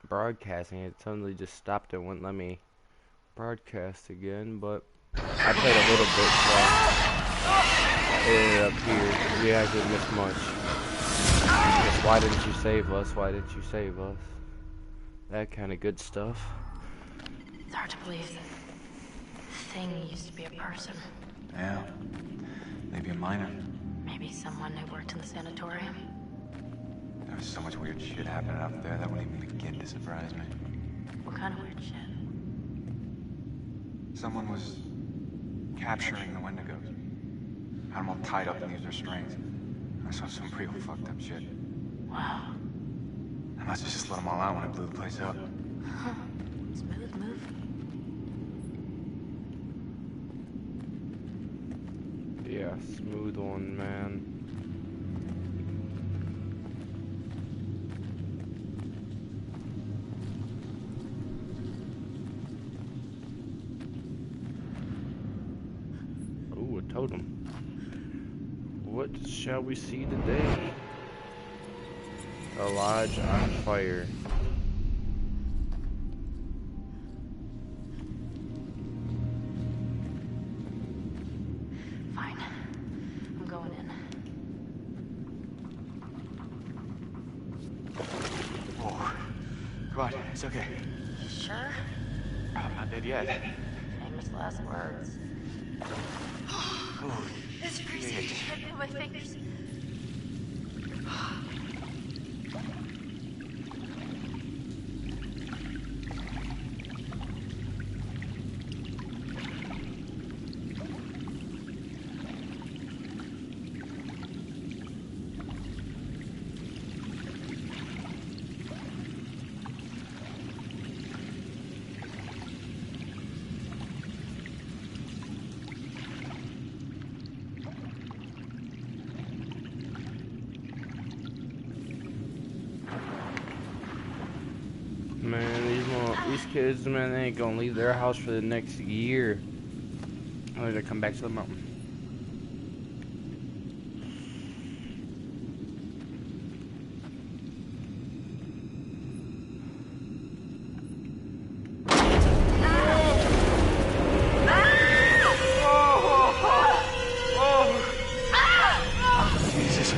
broadcasting. It suddenly just stopped and wouldn't let me broadcast again, but I played a little bit, so it ended up here. We actually missed much. Just why didn't you save us? Why didn't you save us? That kind of good stuff. It's hard to believe the thing used to be a person. Yeah. Maybe a minor. Maybe someone who worked in the sanatorium. There was so much weird shit happening up there that wouldn't even begin to surprise me. What kind of weird shit? Someone was capturing the Wendigos. Had them all tied up in these restraints. I saw some real fucked up shit. Wow. I must have just let them all out when I blew the place up. Smooth move. Yeah, smooth one, man. Ooh, a totem. What shall we see today? A lodge on fire. Fine. I'm going in. Whoa. Come on, it's okay. You sure? I'm not dead yet. Famous last words. Ooh. It's crazy. I can't feel my fingers. Man, these kids, man, they ain't gonna leave their house for the next year. They're gonna come back to the mountain. Jesus.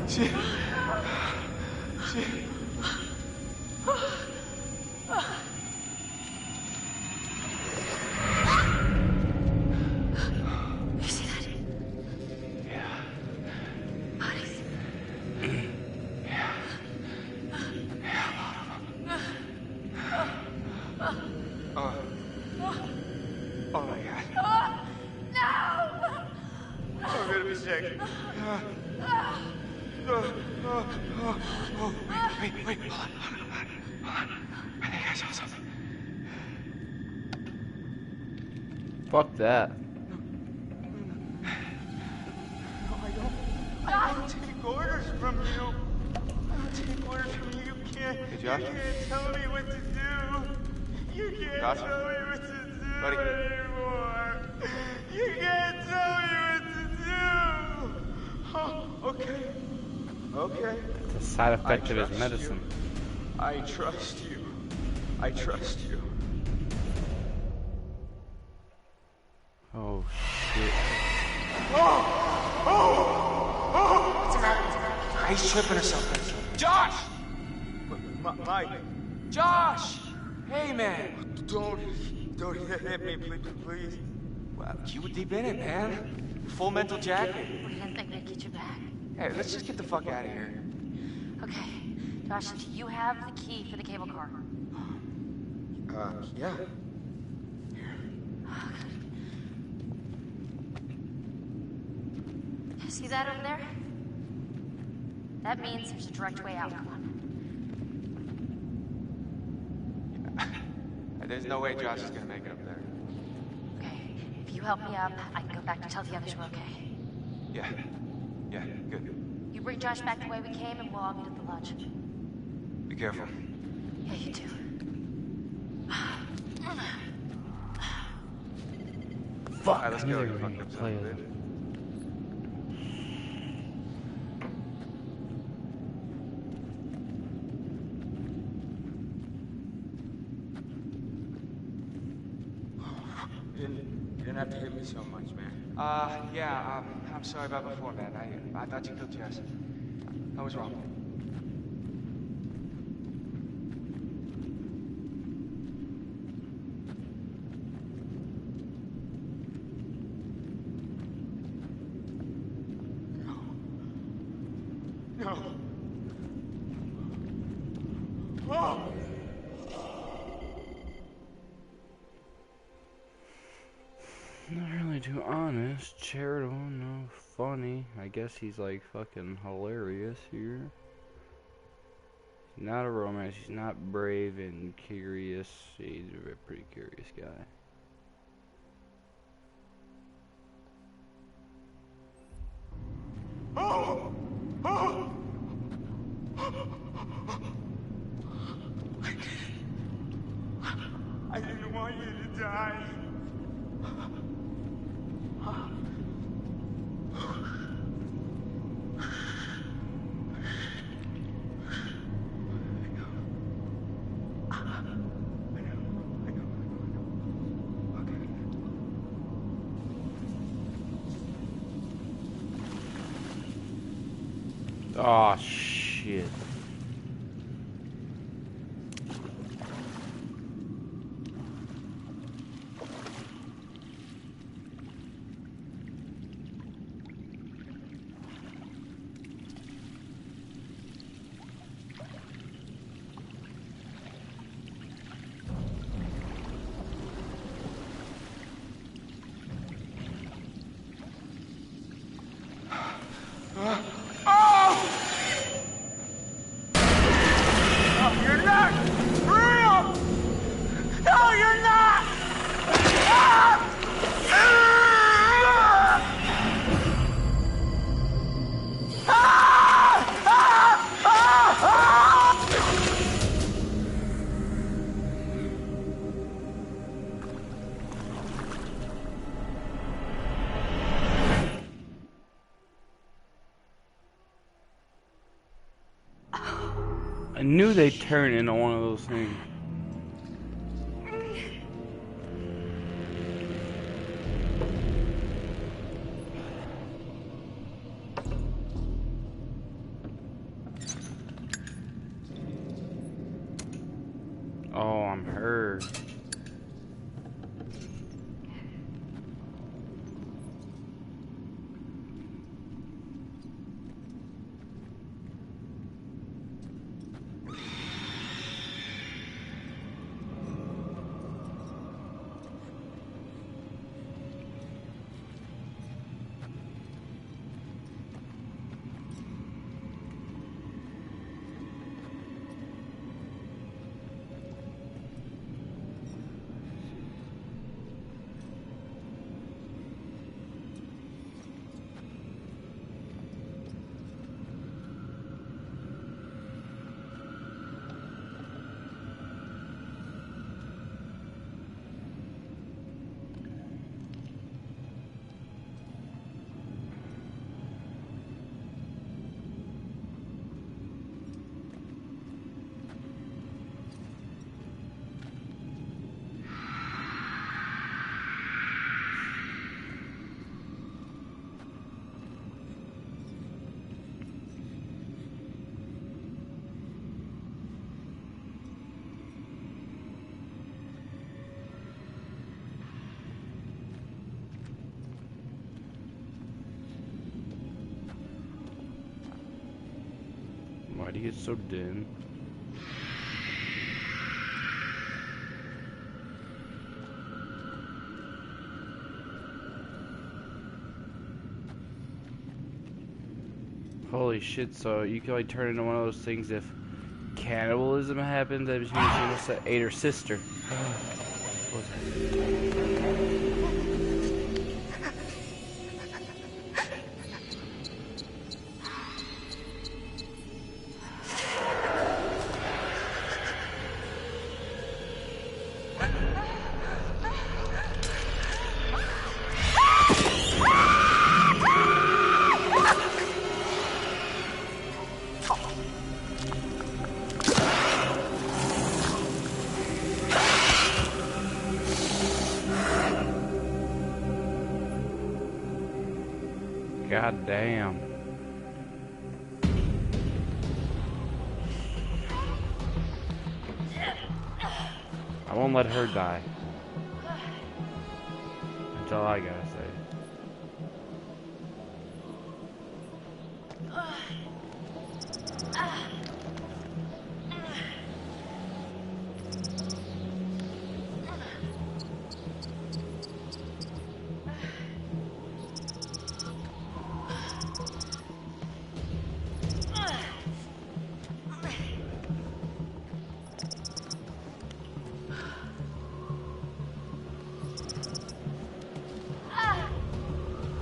Shit. You see that? Yeah. Bodies. Yeah. Yeah, a lot of them. Oh my god. No! I'm gonna be sick. Wait, hold on. I think I saw something. Fuck that. No, I don't take orders from you. I don't take orders from you. You can't. Hey, Josh? You can't tell me what to do. You can't Josh? tell me what to do Buddy? anymore. You can't tell me what to do. Oh, okay. Okay. It's a side effect of his trust medicine. you. I trust you. I trust you. Oh shit. What's the matter? He's tripping or something. Josh! Mike. Josh! Hey, man. Don't hit me, please. Wow, you were deep in it, man. Full mental jacket. We didn't think they'd get you back. Hey, let's just get the fuck out of here. Okay. Josh, do you have the key for the cable car? Yeah. See that over there? That means there's a direct way out. Come on. There's no way Josh is gonna make it up there. Okay. If you help me up, I can go back to tell the others we're okay. Yeah, good. You bring Josh back the way we came, and we'll all meet at the lodge. Be careful. Yeah, you too. Fuck. Alright, let's I knew go. they You were fucked gonna up play son of a it. bitch. have to hit me so much, man. Yeah, I'm sorry about before, man. I thought you killed Jess. I was wrong. No. Oh! Not really too honest, charitable, no funny. I guess he's like fucking hilarious here. He's not a romance, he's not brave and curious. He's a pretty curious guy. Oh! Oh! I didn't want you to die. Oh shit. I knew they'd turn into one of those things. Oh, I'm hurt. Why'd he get so dim? Holy shit, so you can like turn into one of those things if cannibalism happens, that means she must have ate her sister. What was that? God damn. I won't let her die. That's all I gotta say.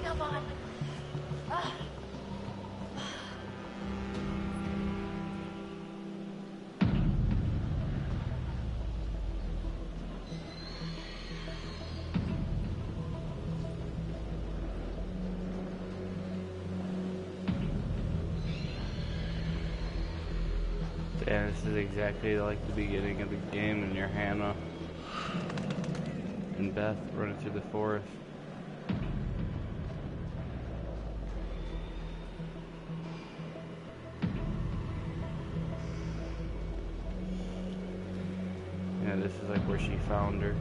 Come on. Yeah, this is exactly like the beginning of the game, and you're Hannah and Beth running through the forest. Yeah, this is like where she found her.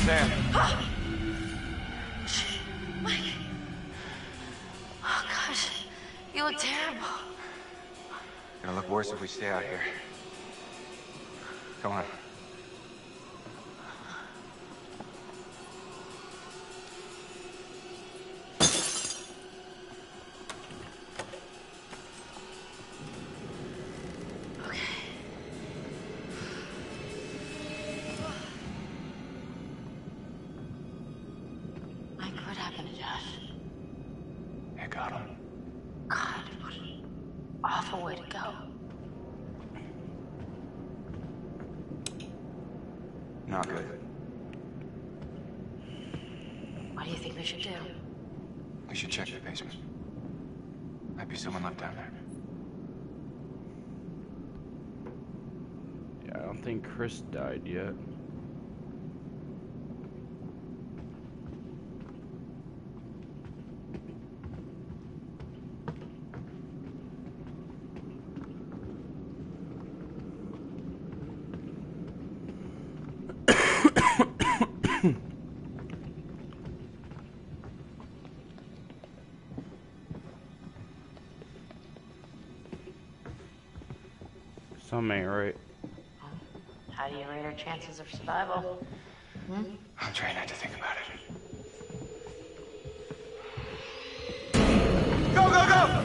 Sam. Mike. Oh, gosh. You look terrible. Gonna look worse if we stay out here. Come on. Mike, what happened to Josh? I got him. God, what an awful way to go. Not good. What do you think we should do? We should check the basement. Might be someone left down there. Yeah, I don't think Chris died yet. Some ain't right. How do you rate our chances of survival? I'm trying not to think about it. Go, go, go!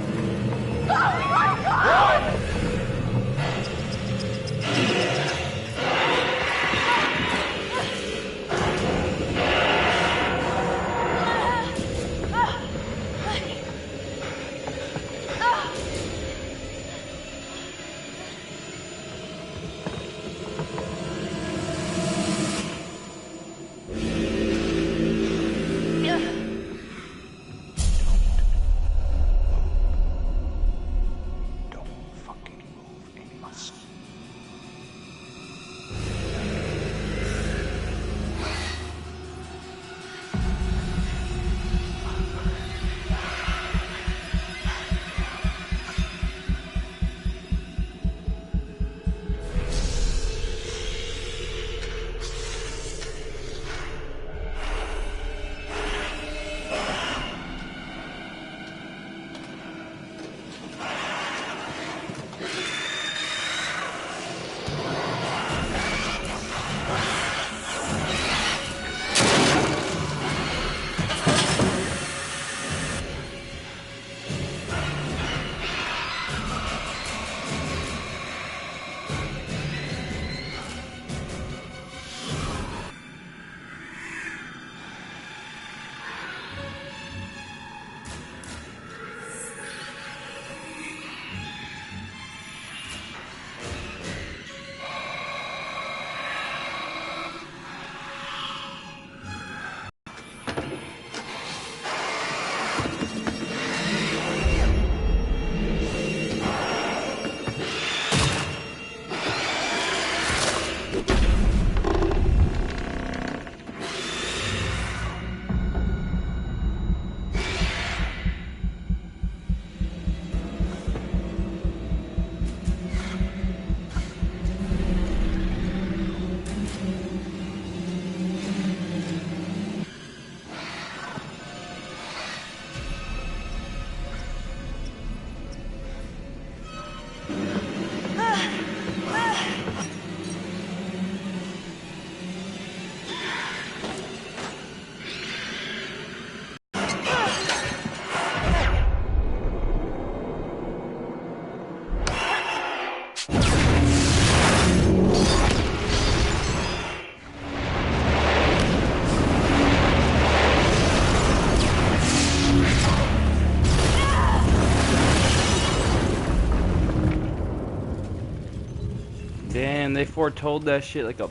Damn, they foretold that shit like a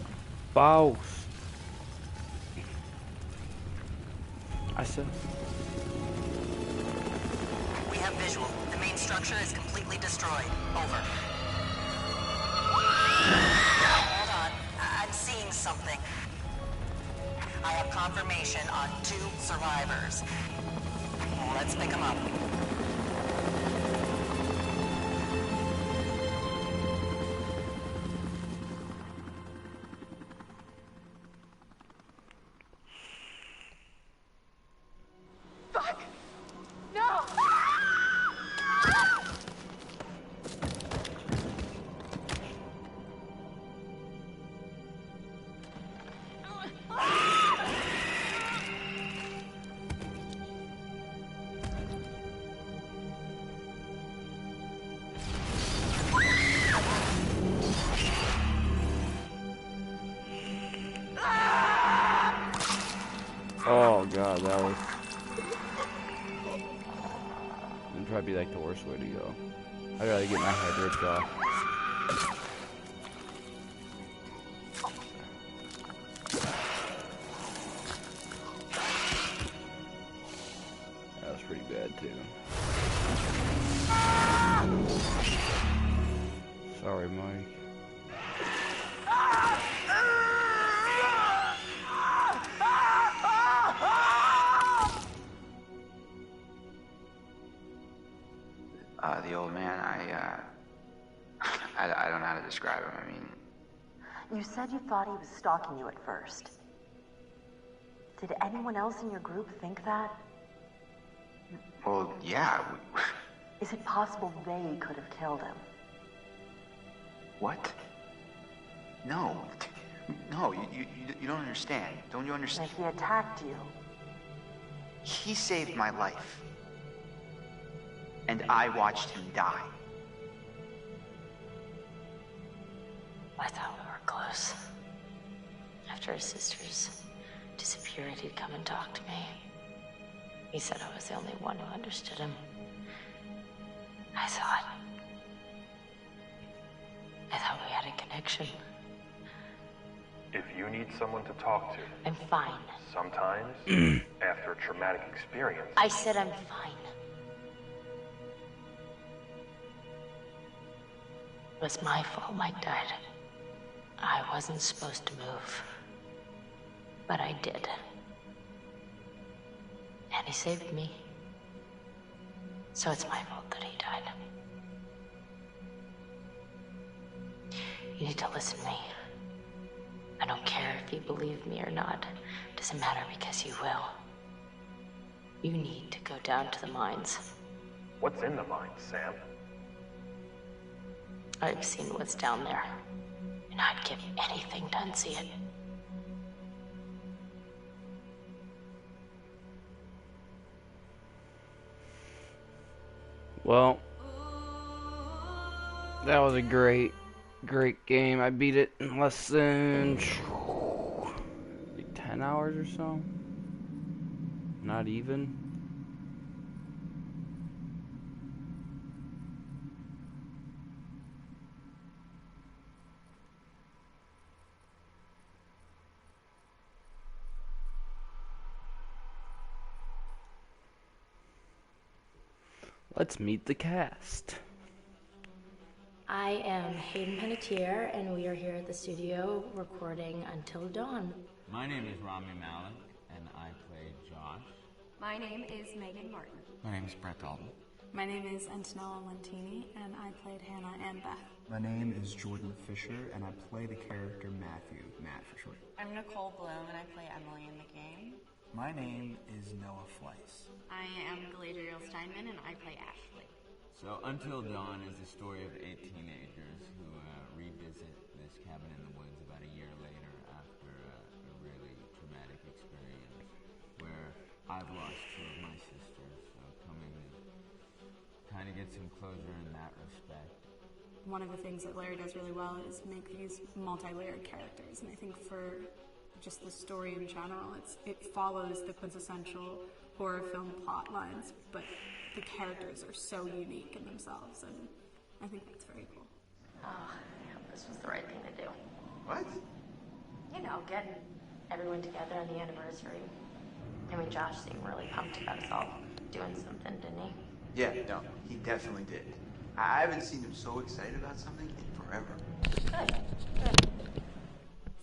boss. I said. We have visual. The main structure is completely destroyed. Over. Hold on. I'm seeing something. I have confirmation on 2 survivors. Let's pick them up. Oh god, that was... It'd probably be like the worst way to go. I gotta get my head ripped off. That was pretty bad too. Sorry, Mike. The old man, I don't know how to describe him. I mean... You said you thought he was stalking you at first. Did anyone else in your group think that? Well, yeah. Is it possible they could have killed him? What? No. No, you don't understand. Don't you understand? And he attacked you. He saved my life. And I watched him die. I thought we were close. After his sisters disappeared, he'd come and talk to me. He said I was the only one who understood him. I thought we had a connection. If you need someone to talk to, I'm fine. sometimes, after a traumatic experience, I said I'm fine. It was my fault Mike died. I wasn't supposed to move. But I did. And he saved me. So it's my fault that he died. You need to listen to me. I don't care if you believe me or not. It doesn't matter because you will. You need to go down to the mines. what's in the mind, Sam? I've seen what's down there. And I'd give anything to unsee it. Well, that was a great game. I beat it in less than 10 hours or so. Not even. Let's meet the cast. I am Hayden Panettiere, and we are here at the studio recording Until Dawn. My name is Rami Malek, and I play Josh. My name is Megan Martin. My name is Brett Dalton. My name is Antonella Lentini, and I played Hannah and Beth. My name is Jordan Fisher, and I play the character Matthew, Matt for short. I'm Nicole Bloom, and I play Emily in the game. My name is Noah Fleiss. I am Galadriel Steinman, and I play Ashley. So, Until Dawn is the story of 8 teenagers who revisit this cabin in the woods about a year later after a really traumatic experience where I've lost 2 of my sisters, so coming to kind of get some closure in that respect. One of the things that Larry does really well is make these multi-layered characters, and I think for just the story in general, it follows the quintessential horror film plot lines, but the characters are so unique in themselves, and I think that's very cool. Oh, yeah, this was the right thing to do. What? You know, getting everyone together on the anniversary. I mean, Josh seemed really pumped about us all doing something, didn't he? Yeah, no, he definitely did. I haven't seen him so excited about something in forever. Good.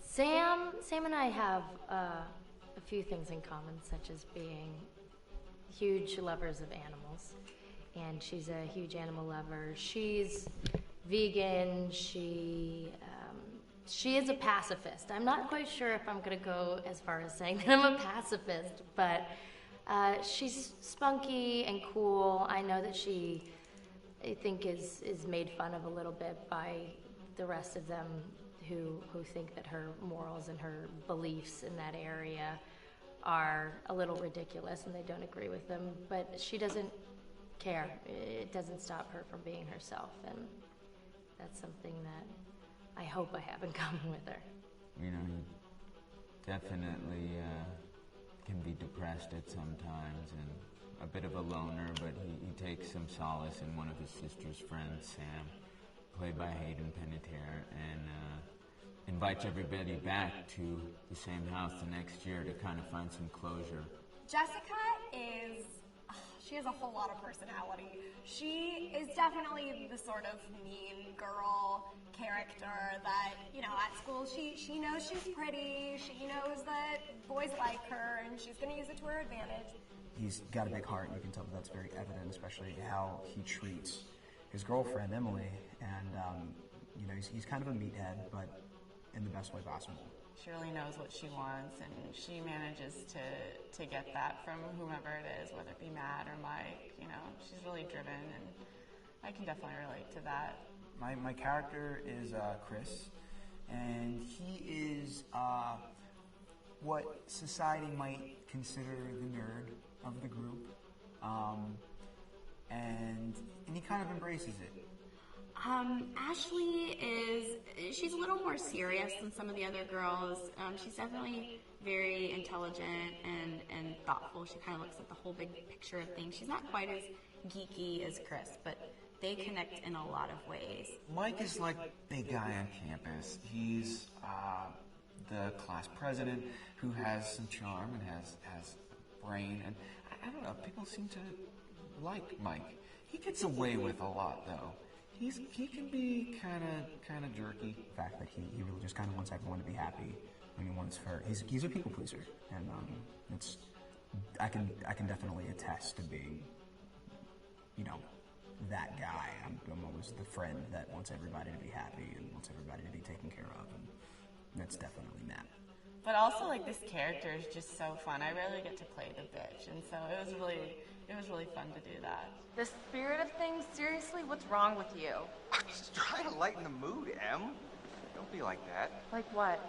Sam and I have a few things in common, such as being huge lovers of animals, and she's a huge animal lover. She's vegan. She is a pacifist. I'm not quite sure if I'm going to go as far as saying that I'm a pacifist, but she's spunky and cool. I know that she, I think, is made fun of a little bit by the rest of them who think that her morals and her beliefs in that area are a little ridiculous and they don't agree with them, but she doesn't care. It doesn't stop her from being herself, and that's something that I hope I have in common with her. You know, he definitely can be depressed at some times and a bit of a loner, but he takes some solace in one of his sister's friends, Sam, played by Hayden Panettiere, and invites everybody back to the same house the next year to kind of find some closure. Jessica she has a whole lot of personality. She is definitely the sort of mean girl character that, you know, at school she knows she's pretty, she knows that boys like her, and she's going to use it to her advantage. He's got a big heart, and you can tell that's very evident, especially how he treats his girlfriend, Emily, and, you know, he's kind of a meathead, but in the best way possible. She really knows what she wants, and she manages to get that from whomever it is, whether it be Matt or Mike. You know, she's really driven, and I can definitely relate to that. My character is Chris, and he is what society might consider the nerd of the group, and he kind of embraces it. Ashley she's a little more serious than some of the other girls. She's definitely very intelligent and thoughtful. She kind of looks at the whole big picture of things. She's not quite as geeky as Chris, but they connect in a lot of ways. Mike is like the guy on campus. He's the class president who has some charm and has brain, and I don't know, people seem to like Mike. He gets away with a lot, though. He can be kind of jerky. The fact that he really just kind of wants everyone to be happy, and he's a people pleaser, and I can definitely attest to being, that guy. I'm always the friend that wants everybody to be happy and wants everybody to be taken care of, and that's definitely Matt. But also, like, this character is just so fun. I rarely get to play the bitch, and so it was really fun to do that. The spirit of things? Seriously, what's wrong with you? I'm just trying to lighten the mood, Em. Don't be like that. Like what?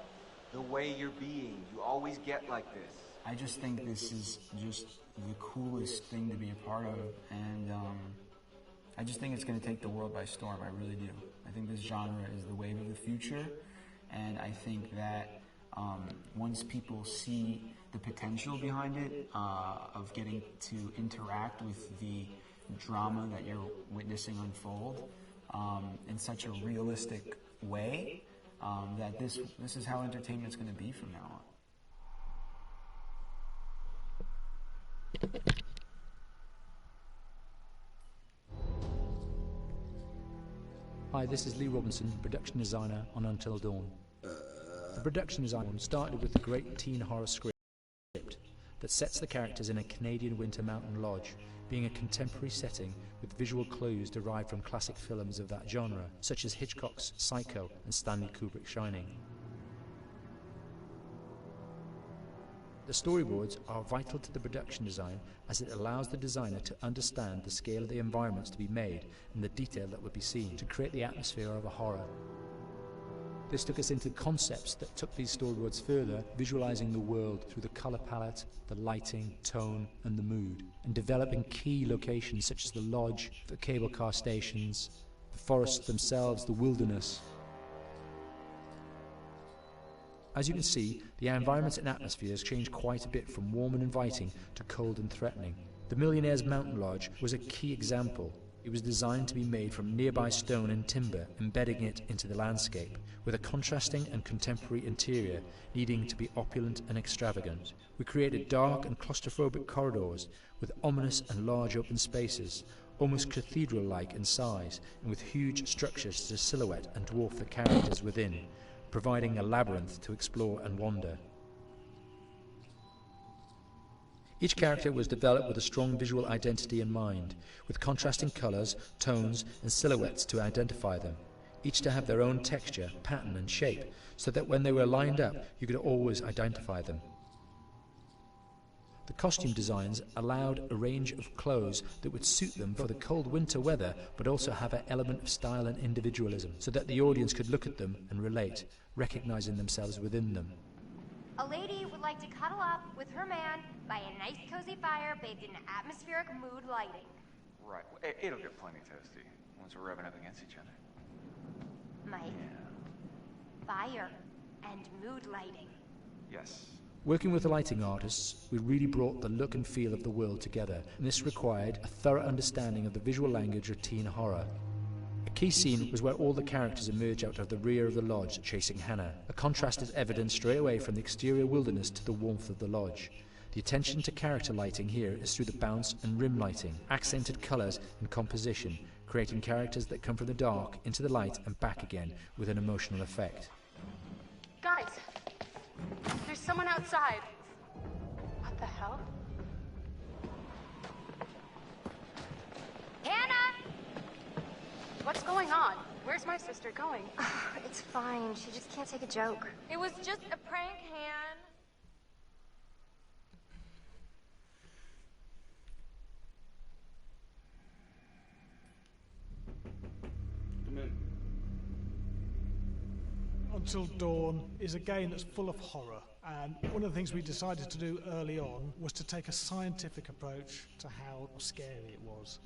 The way you're being. You always get like this. I just think this is just the coolest thing to be a part of, and I just think it's going to take the world by storm. I really do. I think this genre is the wave of the future, and I think that once people see the potential behind it, of getting to interact with the drama that you're witnessing unfold in such a realistic way, that this is how entertainment's going to be from now on. Hi, this is Lee Robinson, production designer on Until Dawn. The production design started with the great teen horror script that sets the characters in a Canadian winter mountain lodge, being a contemporary setting with visual clues derived from classic films of that genre, such as Hitchcock's Psycho and Stanley Kubrick's Shining. The storyboards are vital to the production design, as it allows the designer to understand the scale of the environments to be made and the detail that would be seen to create the atmosphere of a horror. This took us into concepts that took these storyboards further, visualizing the world through the color palette, the lighting, tone, and the mood, and developing key locations such as the lodge, the cable car stations, the forests themselves, the wilderness. As you can see, the environments and atmospheres change quite a bit from warm and inviting to cold and threatening. The Millionaire's Mountain Lodge was a key example. It was designed to be made from nearby stone and timber, embedding it into the landscape, with a contrasting and contemporary interior needing to be opulent and extravagant. We created dark and claustrophobic corridors with ominous and large open spaces, almost cathedral-like in size, and with huge structures to silhouette and dwarf the characters within, providing a labyrinth to explore and wander. Each character was developed with a strong visual identity in mind, with contrasting colours, tones, and silhouettes to identify them, each to have their own texture, pattern, and shape, so that when they were lined up, you could always identify them. The costume designs allowed a range of clothes that would suit them for the cold winter weather, but also have an element of style and individualism, so that the audience could look at them and relate, recognizing themselves within them. A lady would like to cuddle up with her man by a nice cozy fire bathed in atmospheric mood lighting. Right. It'll get plenty toasty once we're rubbing up against each other. Mike, fire and mood lighting. Yes. Working with the lighting artists, we really brought the look and feel of the world together, and this required a thorough understanding of the visual language of teen horror. A key scene was where all the characters emerge out of the rear of the lodge chasing Hannah. A contrast is evident straight away from the exterior wilderness to the warmth of the lodge. The attention to character lighting here is through the bounce and rim lighting, accented colours and composition, creating characters that come from the dark into the light and back again with an emotional effect. Guys, there's someone outside. What the hell? Hannah! What's going on? Where's my sister going? It's fine. She just can't take a joke. It was just a prank, Han. Come in. Until Dawn is a game that's full of horror. And one of the things we decided to do early on was to take a scientific approach to how scary it was.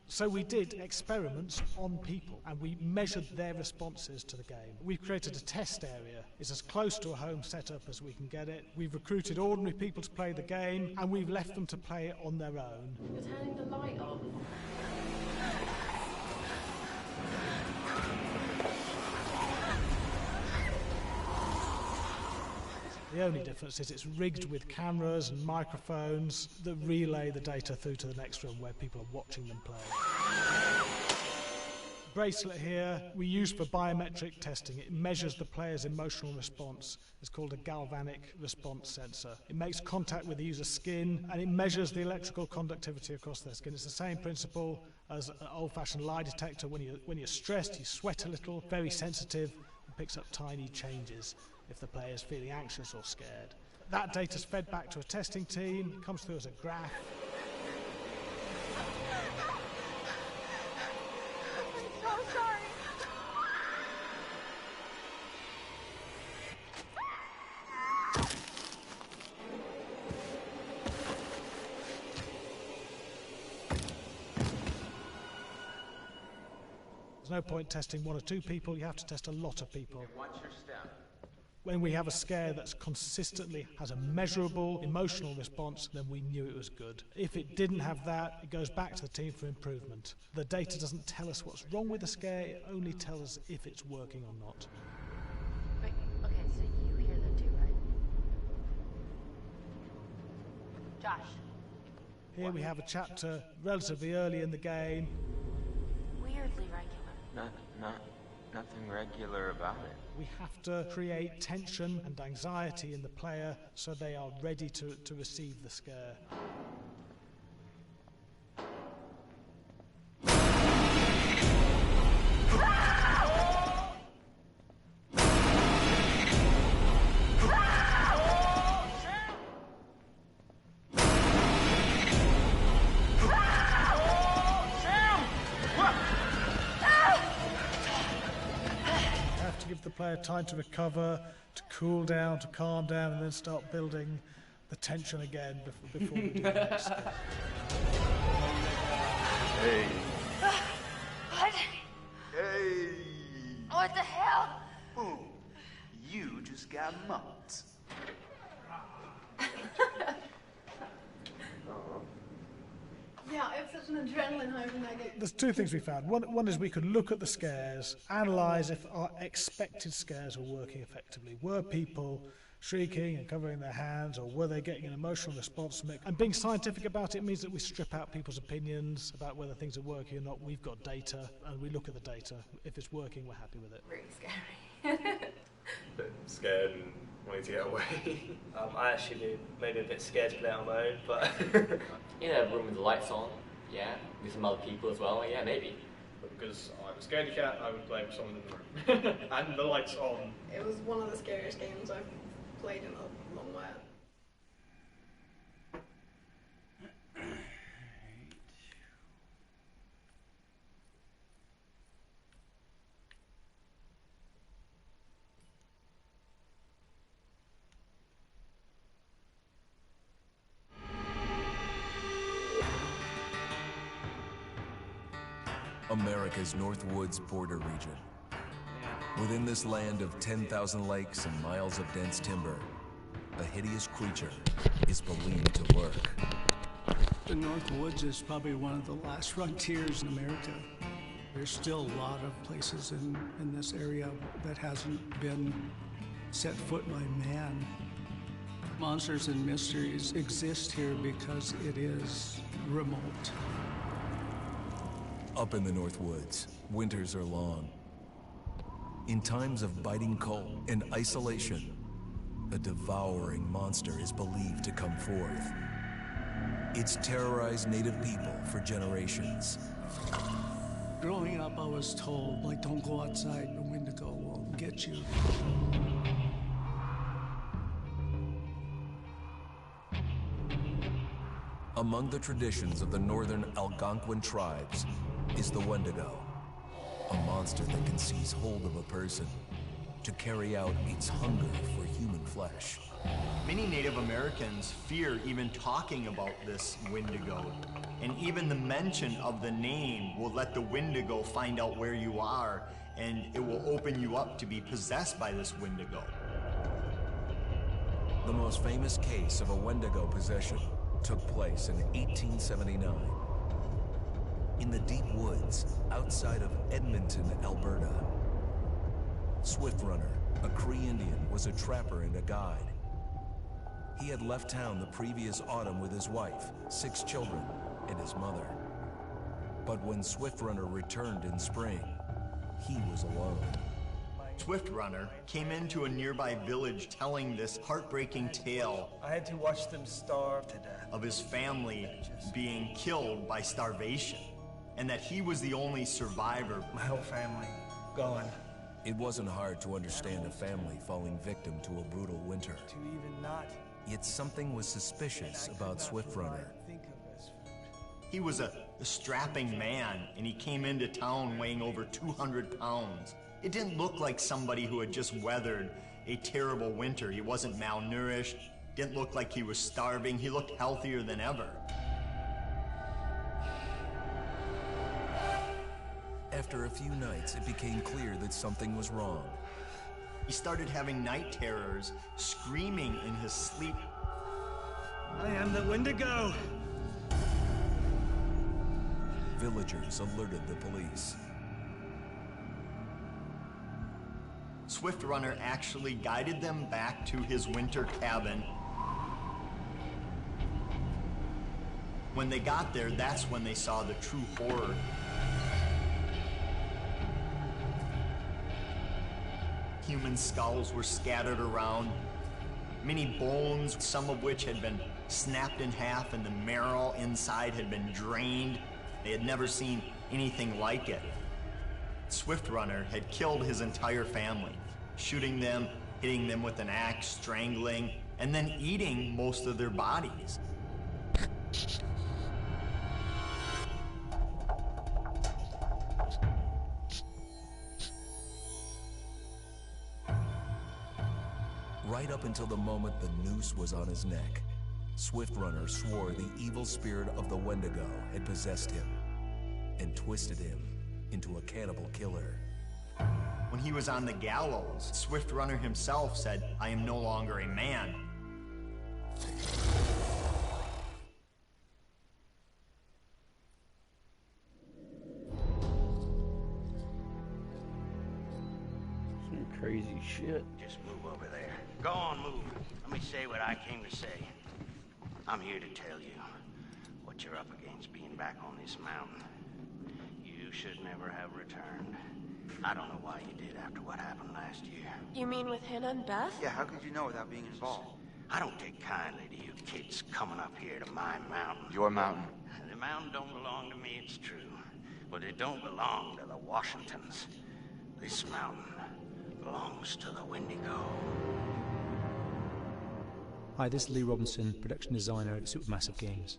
So we did experiments on people and we measured their responses to the game. We've created a test area. It's as close to a home setup as we can get it. We've recruited ordinary people to play the game and we've left them to play it on their own. You're turning the light off. The only difference is it's rigged with cameras and microphones that relay the data through to the next room where people are watching them play. Bracelet here we use for biometric testing. It measures the player's emotional response. It's called a galvanic response sensor. It makes contact with the user's skin and it measures the electrical conductivity across their skin. It's the same principle as an old-fashioned lie detector. When you're stressed, you sweat a little, very sensitive, and picks up tiny changes if the player is feeling anxious or scared. That data's fed back to a testing team, comes through as a graph. I'm so sorry. There's no point testing one or two people, you have to test a lot of people. Watch your step. When we have a scare that's consistently has a measurable emotional response, then we knew it was good. If it didn't have that, it goes back to the team for improvement. The data doesn't tell us what's wrong with the scare, it only tells us if it's working or not. Wait, okay, so you hear that too, right? Josh. Here we have a chapter relatively early in the game. Weirdly regular. Nothing regular about it. We have to create tension and anxiety in the player so they are ready to receive the scare. Player time to recover, to cool down, to calm down, and then start building the tension again before we do the next step. Hey. What? Hey. What the hell? Boom. You just got mugged. Yeah, I have such an adrenaline high when I get... There's two things we found. One is we could look at the scares, analyse if our expected scares were working effectively. Were people shrieking and covering their hands, or were they getting an emotional response from it? And being scientific about it means that we strip out people's opinions about whether things are working or not. We've got data, and we look at the data. If it's working, we're happy with it. Really scary. Bit scared and wanting to get away. I actually be maybe a bit scared to play on my own, but... In a room with the lights on, yeah, with some other people as well, yeah, maybe. But because I'm a scaredy cat, I would play with someone in the room. And the lights on. It was one of the scariest games I've played in a long while. America's Northwoods border region. Within this land of 10,000 lakes and miles of dense timber, a hideous creature is believed to lurk. The Northwoods is probably one of the last frontiers in America. There's still a lot of places in this area that hasn't been set foot by man. Monsters and mysteries exist here because it is remote. Up in the Northwoods, winters are long. In times of biting cold and isolation, a devouring monster is believed to come forth. It's terrorized native people for generations. Growing up, I was told, like, don't go outside, the Wendigo will get you. Among the traditions of the northern Algonquin tribes is the Wendigo, a monster that can seize hold of a person to carry out its hunger for human flesh. Many Native Americans fear even talking about this Wendigo, and even the mention of the name will let the Wendigo find out where you are, and it will open you up to be possessed by this Wendigo. The most famous case of a Wendigo possession took place in 1879. In the deep woods outside of Edmonton, Alberta. Swift Runner, a Cree Indian, was a trapper and a guide. He had left town the previous autumn with his wife, 6 children, and his mother. But when Swift Runner returned in spring, he was alone. Swift Runner came into a nearby village telling this heartbreaking tale. I had to watch them starve to death. Of his family being killed by starvation, and that he was the only survivor. My whole family gone. It wasn't hard to understand a family falling victim to a brutal winter. To even not. Yet something was suspicious about Swift Runner. He was a strapping man, and he came into town weighing over 200 pounds. It didn't look like somebody who had just weathered a terrible winter. He wasn't malnourished, didn't look like he was starving. He looked healthier than ever. After a few nights, it became clear that something was wrong. He started having night terrors, screaming in his sleep. I am the Wendigo! Villagers alerted the police. Swift Runner actually guided them back to his winter cabin. When they got there, that's when they saw the true horror. Human skulls were scattered around, many bones, some of which had been snapped in half, and the marrow inside had been drained. They had never seen anything like it. Swift Runner had killed his entire family, shooting them, hitting them with an axe, strangling, and then eating most of their bodies. Right up until the moment the noose was on his neck, Swift Runner swore the evil spirit of the Wendigo had possessed him and twisted him into a cannibal killer. When he was on the gallows, Swift Runner himself said, "I am no longer a man." Some crazy shit. Just move over there. Go on, move. Let me say what I came to say. I'm here to tell you what you're up against being back on this mountain. You should never have returned. I don't know why you did after what happened last year. You mean with Hannah and Beth? Yeah, how could you know without being involved? I don't take kindly to you kids coming up here to my mountain. Your mountain? The mountain don't belong to me, it's true. But it don't belong to the Washingtons. This mountain belongs to the Wendigo. Hi, this is Lee Robinson, production designer at Supermassive Games.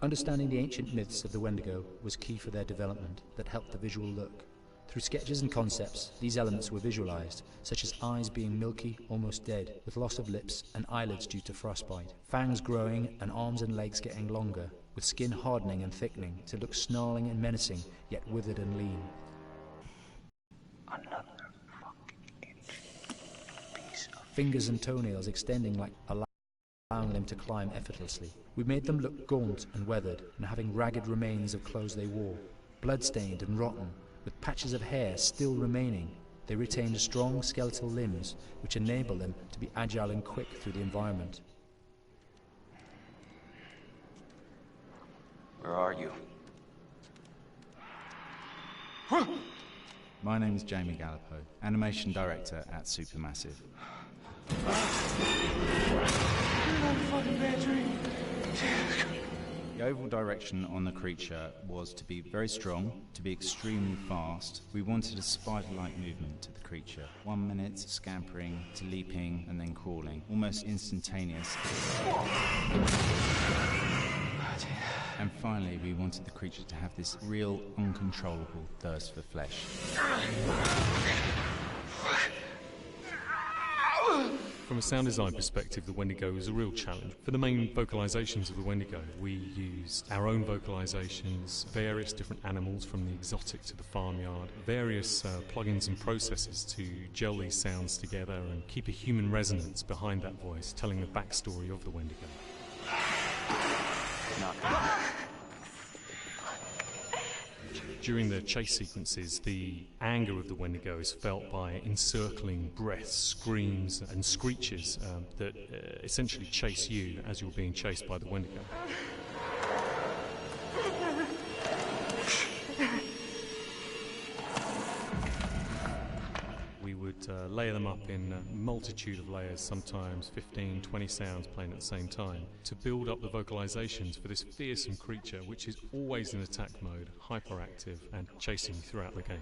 Understanding the ancient myths of the Wendigo was key for their development that helped the visual look. Through sketches and concepts, these elements were visualized, such as eyes being milky, almost dead, with loss of lips and eyelids due to frostbite, fangs growing and arms and legs getting longer, with skin hardening and thickening to look snarling and menacing, yet withered and lean. Another fucking piece of Fingers and toenails extending like allowing them to climb effortlessly. We made them look gaunt and weathered, and having ragged remains of clothes they wore, blood-stained and rotten, with patches of hair still remaining. They retained strong skeletal limbs, which enable them to be agile and quick through the environment. Where are you? My name is Jamie Gallipo, animation director at Supermassive. The overall direction on the creature was to be very strong, to be extremely fast. We wanted a spider-like movement to the creature. 1 minute scampering to leaping and then crawling, almost instantaneous. And finally, we wanted the creature to have this real, uncontrollable thirst for flesh. From a sound design perspective, the Wendigo is a real challenge. For the main vocalizations of the Wendigo, we used our own vocalizations, various different animals from the exotic to the farmyard, various plugins and processes to gel these sounds together and keep a human resonance behind that voice, telling the backstory of the Wendigo. During the chase sequences, the anger of the Wendigo is felt by encircling breaths, screams and screeches that essentially chase you as you're being chased by the Wendigo. We would layer them up in a multitude of layers, sometimes 15, 20 sounds playing at the same time, to build up the vocalizations for this fearsome creature which is always in attack mode, hyperactive and chasing you throughout the game.